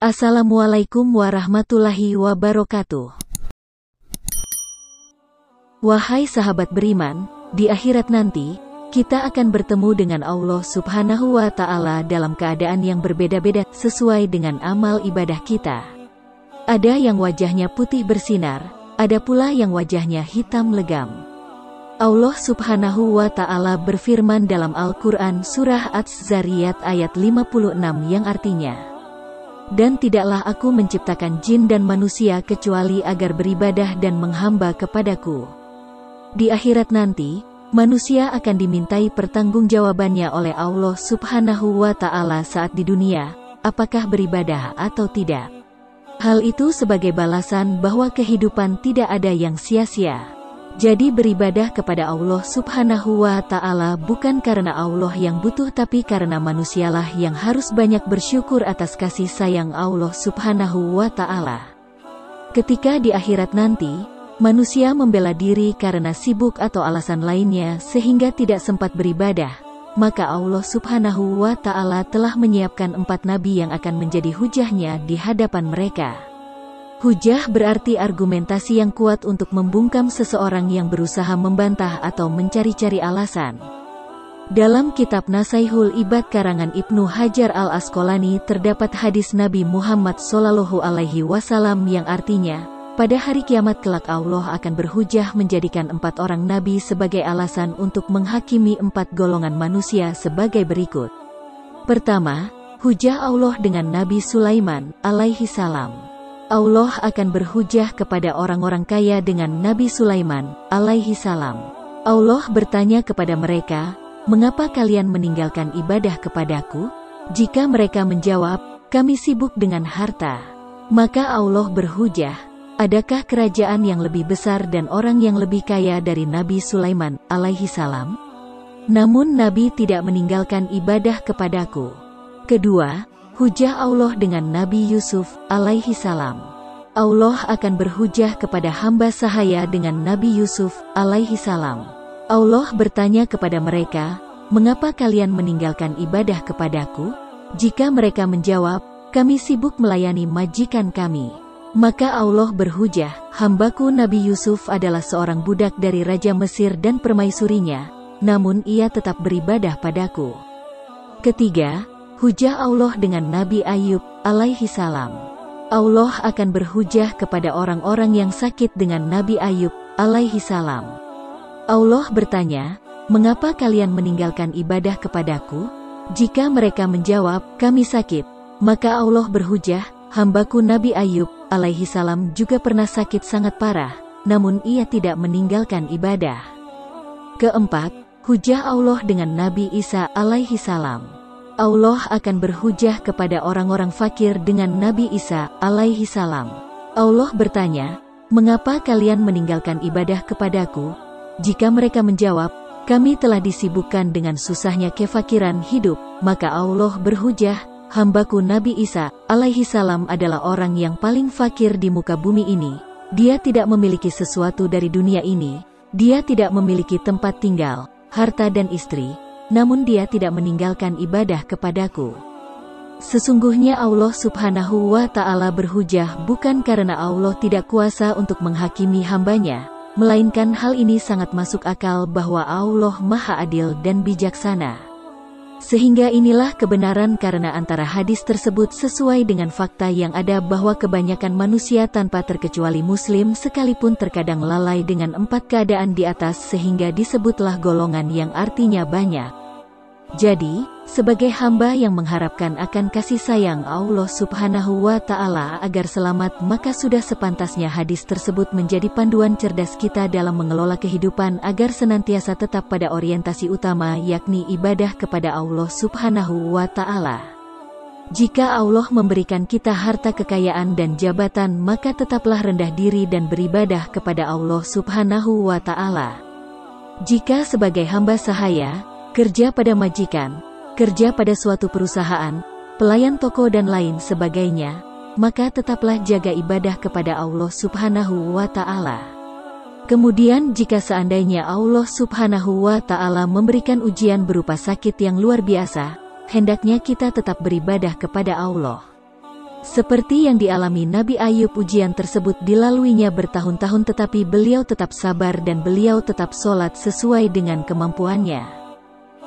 Assalamualaikum warahmatullahi wabarakatuh. Wahai sahabat beriman, di akhirat nanti, kita akan bertemu dengan Allah Subhanahu wa Ta'ala dalam keadaan yang berbeda-beda sesuai dengan amal ibadah kita. Ada yang wajahnya putih bersinar, ada pula yang wajahnya hitam legam. Allah Subhanahu wa Ta'ala berfirman dalam Al-Quran Surah Az-Zariyat ayat 56 yang artinya, "Dan tidaklah aku menciptakan jin dan manusia kecuali agar beribadah dan menghamba kepadaku." Di akhirat nanti, manusia akan dimintai pertanggungjawabannya oleh Allah Subhanahu wa Ta'ala saat di dunia, apakah beribadah atau tidak. Hal itu sebagai balasan bahwa kehidupan tidak ada yang sia-sia. Jadi beribadah kepada Allah Subhanahu wa Ta'ala bukan karena Allah yang butuh, tapi karena manusialah yang harus banyak bersyukur atas kasih sayang Allah Subhanahu wa Ta'ala. Ketika di akhirat nanti, manusia membela diri karena sibuk atau alasan lainnya sehingga tidak sempat beribadah, maka Allah Subhanahu wa Ta'ala telah menyiapkan 4 nabi yang akan menjadi hujahnya di hadapan mereka. Hujah berarti argumentasi yang kuat untuk membungkam seseorang yang berusaha membantah atau mencari-cari alasan. Dalam kitab Nasaihul Ibad karangan Ibnu Hajar al-Asqalani terdapat hadis Nabi Muhammad SAW yang artinya, pada hari kiamat kelak Allah akan berhujah menjadikan 4 orang nabi sebagai alasan untuk menghakimi 4 golongan manusia sebagai berikut. Pertama, hujah Allah dengan Nabi Sulaiman alaihi salam. Allah akan berhujah kepada orang-orang kaya dengan Nabi Sulaiman alaihi salam. Allah bertanya kepada mereka, "Mengapa kalian meninggalkan ibadah kepadaku?" Jika mereka menjawab, "Kami sibuk dengan harta." Maka Allah berhujah, "Adakah kerajaan yang lebih besar dan orang yang lebih kaya dari Nabi Sulaiman alaihi salam? Namun Nabi tidak meninggalkan ibadah kepadaku." Kedua, hujah Allah dengan Nabi Yusuf alaihi salam. Allah akan berhujah kepada hamba sahaya dengan Nabi Yusuf alaihi salam. Allah bertanya kepada mereka, "Mengapa kalian meninggalkan ibadah kepadaku?" Jika mereka menjawab, "Kami sibuk melayani majikan kami." Maka Allah berhujah, "Hambaku Nabi Yusuf adalah seorang budak dari Raja Mesir dan permaisurinya, namun ia tetap beribadah padaku." Ketiga, hujah Allah dengan Nabi Ayub alaihi salam. Allah akan berhujah kepada orang-orang yang sakit dengan Nabi Ayub alaihi salam. Allah bertanya, "Mengapa kalian meninggalkan ibadah kepadaku?" Jika mereka menjawab, "Kami sakit," maka Allah berhujah, "Hambaku Nabi Ayub alaihi salam juga pernah sakit sangat parah, namun ia tidak meninggalkan ibadah." Keempat, hujah Allah dengan Nabi Isa alaihi salam. Allah akan berhujah kepada orang-orang fakir dengan Nabi Isa alaihi salam. Allah bertanya, "Mengapa kalian meninggalkan ibadah kepadaku?" Jika mereka menjawab, "Kami telah disibukkan dengan susahnya kefakiran hidup," maka Allah berhujah, "Hambaku Nabi Isa alaihi salam adalah orang yang paling fakir di muka bumi ini. Dia tidak memiliki sesuatu dari dunia ini. Dia tidak memiliki tempat tinggal, harta dan istri, namun dia tidak meninggalkan ibadah kepadaku." Sesungguhnya Allah Subhanahu wa Ta'ala berhujah bukan karena Allah tidak kuasa untuk menghakimi hambanya, melainkan hal ini sangat masuk akal bahwa Allah Maha Adil dan bijaksana. Sehingga inilah kebenaran karena antara hadis tersebut sesuai dengan fakta yang ada bahwa kebanyakan manusia tanpa terkecuali muslim sekalipun terkadang lalai dengan 4 keadaan di atas sehingga disebutlah golongan yang artinya banyak. Jadi, sebagai hamba yang mengharapkan akan kasih sayang Allah Subhanahu wa Ta'ala agar selamat, maka sudah sepantasnya hadis tersebut menjadi panduan cerdas kita dalam mengelola kehidupan agar senantiasa tetap pada orientasi utama yakni ibadah kepada Allah Subhanahu wa Ta'ala. Jika Allah memberikan kita harta kekayaan dan jabatan, maka tetaplah rendah diri dan beribadah kepada Allah Subhanahu wa Ta'ala. Jika sebagai hamba sahaya, kerja pada majikan, kerja pada suatu perusahaan, pelayan toko dan lain sebagainya, maka tetaplah jaga ibadah kepada Allah Subhanahu wa Ta'ala. Kemudian jika seandainya Allah Subhanahu wa Ta'ala memberikan ujian berupa sakit yang luar biasa, hendaknya kita tetap beribadah kepada Allah. Seperti yang dialami Nabi Ayub, ujian tersebut dilaluinya bertahun-tahun tetapi beliau tetap sabar dan beliau tetap sholat sesuai dengan kemampuannya.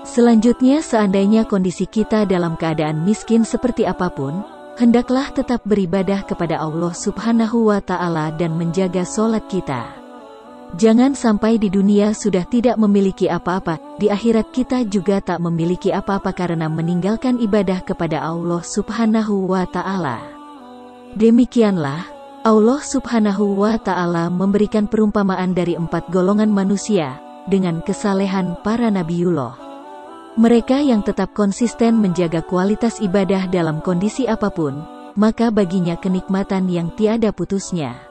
Selanjutnya, seandainya kondisi kita dalam keadaan miskin seperti apapun, hendaklah tetap beribadah kepada Allah Subhanahu wa Ta'ala dan menjaga sholat kita. Jangan sampai di dunia sudah tidak memiliki apa-apa, di akhirat kita juga tak memiliki apa-apa karena meninggalkan ibadah kepada Allah Subhanahu wa Ta'ala. Demikianlah, Allah Subhanahu wa Ta'ala memberikan perumpamaan dari 4 golongan manusia, dengan kesalehan para nabiullah. Mereka yang tetap konsisten menjaga kualitas ibadah dalam kondisi apapun, maka baginya kenikmatan yang tiada putusnya.